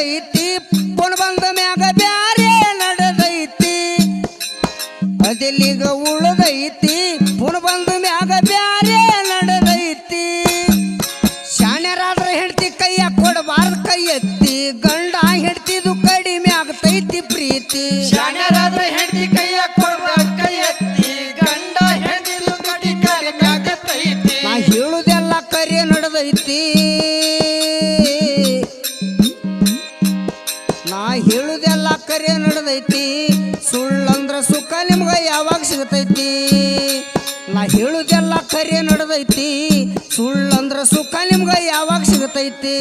ನಡೆದೈತಿ ಪುಣ ಬಂದ ಮ್ಯಾಗ ಬ್ಯಾರೆ ನಡೆದೈತಿ ಅದೆಲ್ಲಿಗ ಉಳದೈತಿ ಪುಣ ಬಂದ ಮ್ಯಾಗ ಬ್ಯಾರೆ ನಡೆದೈತಿ ಶಾಣ್ಯರಾದ್ರೆ ಹೆಂಡತಿ ಕೈಯ ಕೊಡಬಾರ್ದು ಕೈ ಎತ್ತಿ ಗಂಡ ಹೆಂಡತಿದು ಕಡಿಮೆ ಆಗ್ತೈತಿ ಪ್ರೀತಿ ಶಾಣ್ಯರಾದ್ರೆ ಹೆಂಡತಿ ಕೈಯ ಕೊಡಬಾರ್ದು ಕೈ ಎತ್ತಿ ಗಂಡ ಹೆಂಡತಿದು ಕಡಿಮೆ ಆಗತೈತಿ ನಾ ಹೇಳುದೆಲ್ಲ ಕರೆ ನಡೆದೈತಿ ನಾ ಹೇಳುದೆಲ್ಲ ಕರೆ ನಡೆದೈತಿ ಸುಳ್ಳಂದ್ರ ಸುಖ ನಿಮ್ಗ ಯಾವಾಗ ಸಿಗತೈತಿ ನಾ ಹೇಳುದೆಲ್ಲ ಕರೆ ನಡೆದೈತಿ ಸುಳ್ಳಂದ್ರ ಸುಖ ನಿಮ್ಗ ಯಾವಾಗ ಸಿಗತೈತಿ